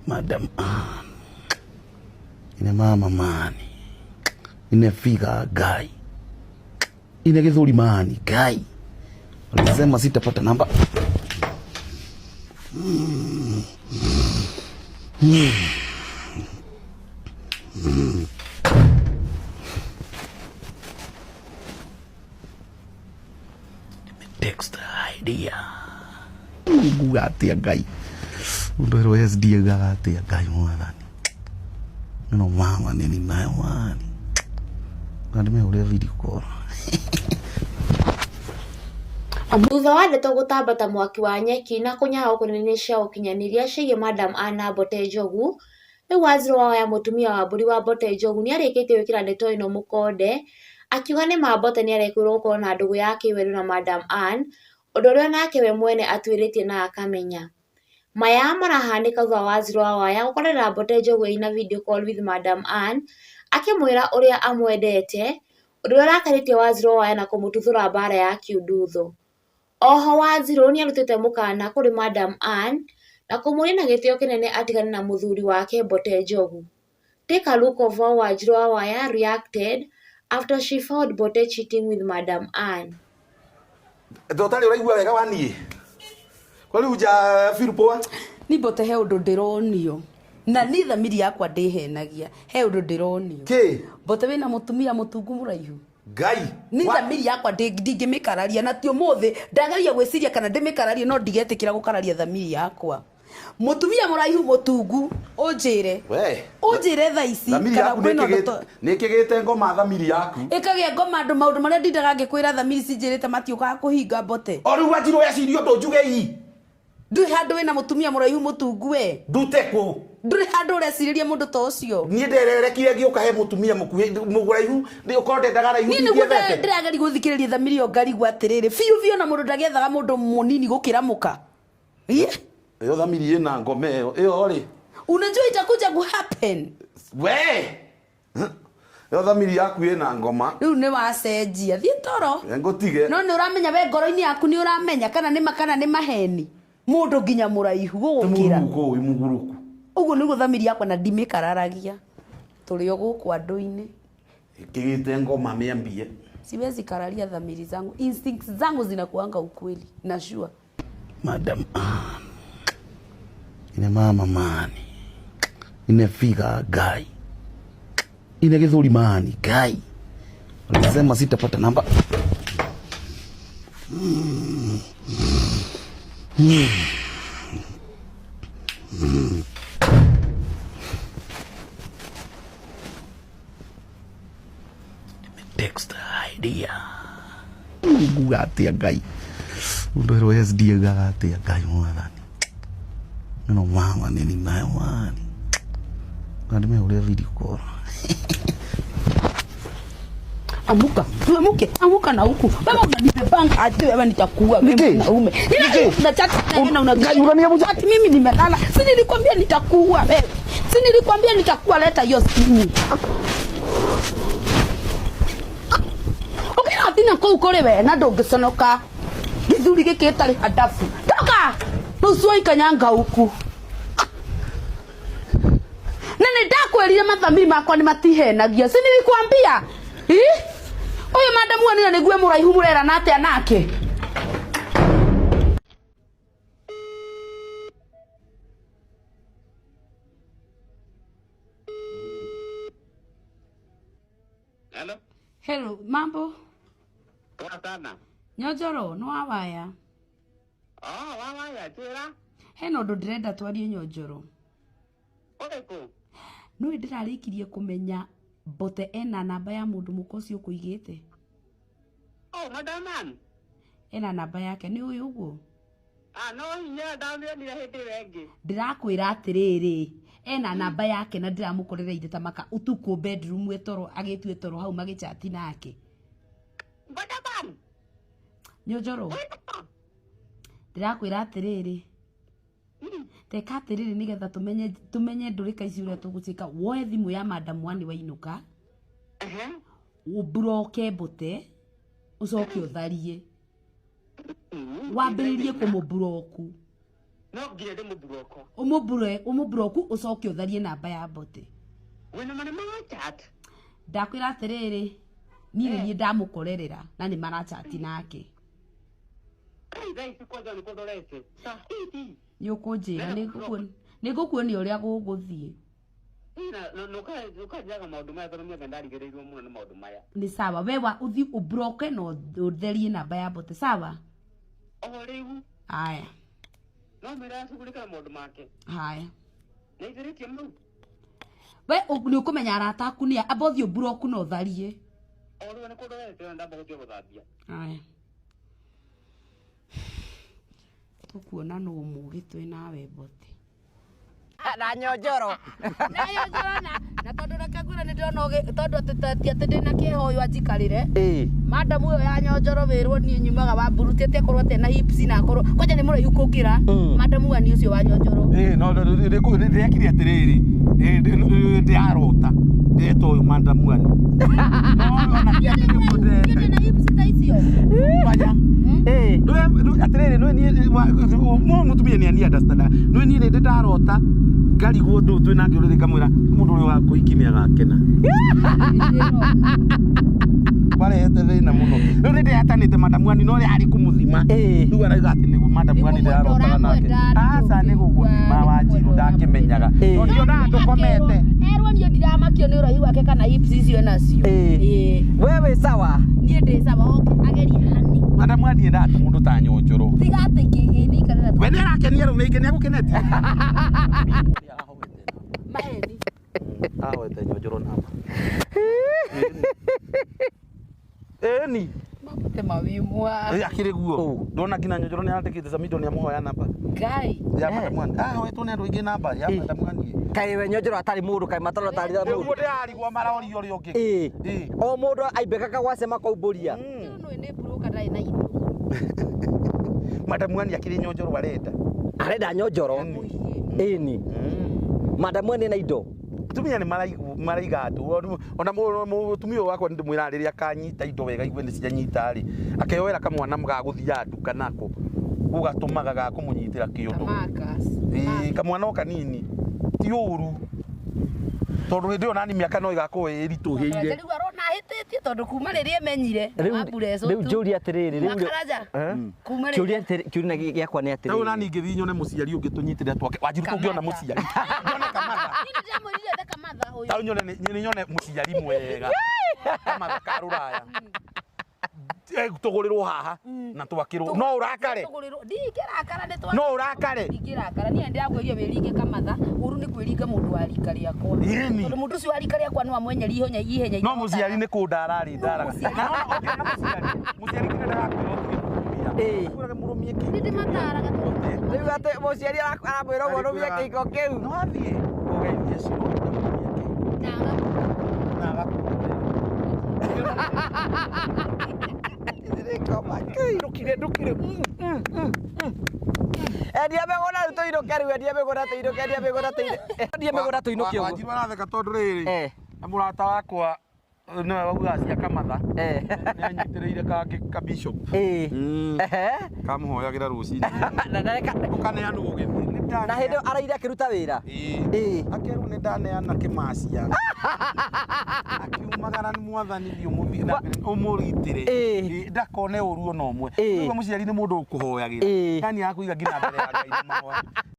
Madam Ann. Ina mama mani. Ina figa guy. Ina githuri mani guy. Alisema sitapata namba. Text idea. Gugati guy. Undo SD gugati guy mwana. No mama nini nayo wani. Ngadime ule video call. Thutha wa ndeto gũtambata mwaki wa nyeki na kũnyaha ũkũnene cia ũkinyanĩria ciĩgiĩ Madam Ann Mbote Njogu, rĩu waziri wa mũtumia wa mbũri wa Mbote Njogu nĩarĩkĩtie gwĩkĩra ndeto ĩno mũkonde, akiuga nĩ Mbote nĩarekũĩrwo gũkorwo na ndũgũ ya kĩwerũ na Madam Ann, ũndũ ũrĩa nake we mwene atuĩrĩtie na akamenya. Maya marahanĩka thutha wa waziri wa waya gũkorera Mbote Njogu ĩna video call with Madam Ann, akĩmwĩra ũrĩa amwendete, ũndũ ũrĩa ũrakarĩtie waziri wa waya na kũmũtuthũra mbara ya kiunduthũ. Oho waziri nĩarutĩte mũkana kũrĩ Madam Ann na kũmũria na gĩtĩo kĩnene atigane na mũthuri wake Mbote Njogu. Take a look of how waziri wa waya reacted after she found Mbote cheating with Madam Ann. Ndotari ũraigua wega waniĩ. Kwa rĩu nja Philpo ni Mbote he ũndũ ndĩronio. Na ni thamiri yakwa ndĩhenagia. He ũndũ ndĩronio. Kĩ? Mbote wĩna mũtumia mũtungu mũraihu. Ngai. Ni thamiri yakwa ndingĩmĩkararia na ti ũmũthĩ ndagaria gwĩciria kana ndĩmĩkararie no ndigetĩkĩra gũkararia thamiri yakwa. Mũtumia mũraihu mũtungu ũnjĩre. We. Ũnjĩre thaa ici kana kwĩna ndoto. Nĩkĩgĩte ngoma thamiri yaku. Ĩkagĩa ngoma andũ maũndũ marĩa ndindaga ngĩkwĩra thamiri cinjĩrĩte matiũkaga kũhinga Mbote. O rĩu wajirwo yacirio ũndũ njuge ii. Ndũrĩ handũ wĩna mũtumia mũraihu mũtungu we. Ndute kũ. Ndũrĩ handũ ũrecirĩria mũndũ ta ũcio. Niĩ ndererekire gĩũka he mũtumia mũraihu ndĩ ũkorwo ndendaga raihu ndingĩethete. Ndĩrageri gũthikĩrĩria thamiri ĩyo ngarigwo atĩrĩrĩ biũ na mũndũ ndagĩethaga mũndũ mũnini gũkĩra mũka. Ĩyo thamiri ĩna ngoma ĩyo rĩ. Unajua itakuja kuhappen. We. Ĩyo thamiri yaku ĩna ngoma. Rĩu nĩ wacenjia thiĩ toro. Ngũtige. No nĩ ũramenya we ngoro-inĩ yaku nĩ ũramenya kana nĩ maheni. Mũndũ nginya mũraihu gũgũkĩra. Mũguruku. Ũguo nĩguo thamiri yakwa na ndimĩkararagia. Tũrĩ o gũkũ andũ-inĩ. Kĩgĩte ngoma mĩambie. Siwezi kararia dhamiri zangu. Instincts zangu zinakuanga ukweli. Na sure. Madam Ann. Ina mama mani. Ina figa guy. Ina githuri mani guy. Alisema sitapata namba. Text idea. Gugati guy. Undo SD gugati guy mwana. No mama nini nayo wani. Ngadime ule video call. Amuka na huku. Wewe unanibebanga hadi wewe nitakuua wewe na ume. Na chat na unaniamuza mimi nimelala. Si nilikwambia nitakuua wewe. Si nilikwambia nitakuua leta hiyo simu. Okay, atina kwa ukore wewe na ndũngĩconoka. Githuri gĩkĩ gĩtarĩ hadafu. Toka! Nusu ikanyanga huku. Nene ndakwĩrire mathamiri makwa nĩ matihenagia. Si nilikwambia? Oyo madamu wanina nĩgue mũraihu mũrera na atĩa nake. Hello. Hello, mambo? Poa sana. Nyonjoro, no wawaya. Wawaya, twĩra. Hena ũndũ ndĩrenda twarie Nyonjoro. Ũrĩkũ? No ndĩrarĩkirie kũmenya Mbote ena namba ya mũndũ mũka ũcio ũkũigĩte. Madam Ann. Ena namba yake nĩ ũyũ ũguo. No hinya ndamĩonire hĩndĩ ĩyo ĩngĩ. Ndĩrakwĩra atĩrĩrĩ, ena namba yake na ndĩramũkorereire ta maka utuko bedroom wetoro agĩtue toro hau magĩchati nake. Madam Ann. Nyonjoro. Ndĩrakwĩra atĩrĩrĩ. Teka atĩrĩrĩ nĩgetha tumenye ndũrĩka ici ũrĩa tũgũcika. Woe thimũ ya Madam Ann wainũka. Ũbroke Mbote. Ucoke ũtharie. Wambĩrĩrie kũmũbroku. No nginya ndĩmũburoko. Ũmũburoku ũcoke ũtharie namba ya Mbote. Wĩna marĩ marachat. Ndakwĩra atĩrĩrĩ, niĩ nĩ ndamũkorerera na nĩ marachati nake. Thaa ici kwanza nĩ kũndorete. Sahihi. Nĩũkũnjĩra nĩngũkuonia ũrĩa gũgũthiĩ. Nũkanjaga maũndũ maya tondũ mĩaka ndarigĩrĩirwo mũno nĩ maũndũ maya. Nĩ sawa, we ũthiĩ ũburoke na ũtherie namba ya Mbote, sawa? O rĩu. Haya. No mĩra yacugurĩka maũndũ make. Haya. Nĩ ithirĩtie mũu. We nĩ ũkũmenya arata aku nĩ amba ũthiĩ ũburoku na ũtharie. O rĩu nĩ kũndorete na ndamba gũtiga gũthambia. Haya. Tũkuona nũ mũũgĩ twĩ nawe Mbote. Na nyonjoro. Na nyonjoro na tondũ reke ngwĩre nĩ ndĩrona tondũ atĩ ndĩna kĩhoyo anjikarĩre. Madam ũyũ ya nyonjoro wĩrwo niĩ nyumaga wa burutĩte korwo atĩ na hips na korwo kwanja nĩ mũraihu kũkĩra. Madam ũyũ ni ũcio wa nyonjoro. No ndĩrekire atĩrĩrĩ ndĩarota ndĩretwo ũyũ madam wani. Nĩ na hips ta icio. Maya. Atĩrĩrĩ mũtumia nĩ ani understand. Niĩ nĩ ndarota ngarigwo ndũ twĩna ngĩũrĩrĩ ngamwĩra mũndũ ũyũ wa kũhiki nĩ agakena. Barehete thĩna mũno. Rĩu nĩ ndĩratanĩte madam wani no rĩarĩ kũmũthima. Rĩu arauga atĩ nĩguo madam wani ndĩrarotaga nake. Aca nĩ gũgũthima Wanjiru ndakĩmenyaga. Ndionaga ndũkomete. Erwo niĩ ndiramakio nĩ ũraihu wake kana hips icio nacio. We wĩ sawa? Niĩ ndĩ sawa, ageria hani. Madam wani ndata mũndũ ta nyonjoro. Tiga atĩ kĩhĩni ikarĩra. We nĩ arakenia rĩu nĩ agũkenetie. Maheni. Ahwete nyonjoro namba. Eni. Mabute mawimwa. Akĩrĩ guo. Ndona ngina nyonjoro nĩ andĩkĩte Samido nĩ amũhoya namba. Ngai. Ya madam wani. Wetwo nĩ andũ aingĩ namba ya madam wani. Kaĩ we nyonjoro atarĩ mũndũ kaĩ matarwo tarĩ mũndũ. Nĩguo ndĩrarigwo maraũrio ũrĩa ũngĩ. O mũndũ aimbĩkaga gwacema kwaumbũria. Nĩ nĩ buroka ndai na indo. Madam wani akĩrĩ nyonjoro arenda. Arenda nyonjoro. Ĩni. Madam wani na indo. Tumia nĩ maraiga andũ ona mũtumia wakwa nĩ ndĩmwĩra rĩrĩa akanyita indo wega igue nĩ cianyita rĩ akeyoera kamwana gagũthia nduka nako ũgatũmaga gakũmũnyitĩra kĩũndũ kamwana o kanini ti ũru tondũ hĩndĩ ĩyo nani mĩaka no ĩgakorwo ĩritũhĩire rĩu arona hĩtĩtie tondũ kuma rĩrĩa emenyire rĩu njũria atĩrĩrĩ rĩu kuma kĩũria gĩakwa nĩ atĩrĩrĩ rĩu nani ingĩthiĩ nyone mũciari ũngĩ tũnyitĩre twake Wanjiru tũngĩona mũciari nyone kamatha tau nyone mũciari mwega kamatha ka rũraya tũgũrĩrwo haha na twakĩrwo no ũrakare ndingĩrakara nĩ twa no ũrakare ndingĩrakara niĩ ndĩragwĩria wĩringe kamatha ũru nĩ kwĩringa mũndũ wa rika rĩakwa tondũ mũndũ ũcio wa rika rĩakwa no amwenyeri ihenya no mũciari nĩ kũndararĩ ndaraga mũciari kĩrĩa ndarakwĩrwo kũraga mũrũmie kĩi ndĩmataraga rĩu atĩ mũciari aramwĩra ũguo rũmie kĩiko kĩu no athiĩ ũgeithie ciro ndũkire endia mĩgũnda rĩu tũinũke rĩu endia mĩgũnda tũinũke endia mĩgũnda tũinũke ũguo Wanjiru aratheka tondũ rĩrĩ na mũrata wakwa nĩwe wauga cia kamatha nĩ anyitĩrĩire ka bishop kamũhoyagĩra rũcinĩ ũkaneana ũgĩthiĩ na hĩndĩ araire akĩruta wĩra akerwo nĩ ndaneana kĩmacia akiumagara nĩ mwathani ũmũritĩre ndakone ũru ona ũmwe nĩguo mũciari nĩ mũndũ ũkũhoyagĩra yani akũiga nginya mbere ya Ngai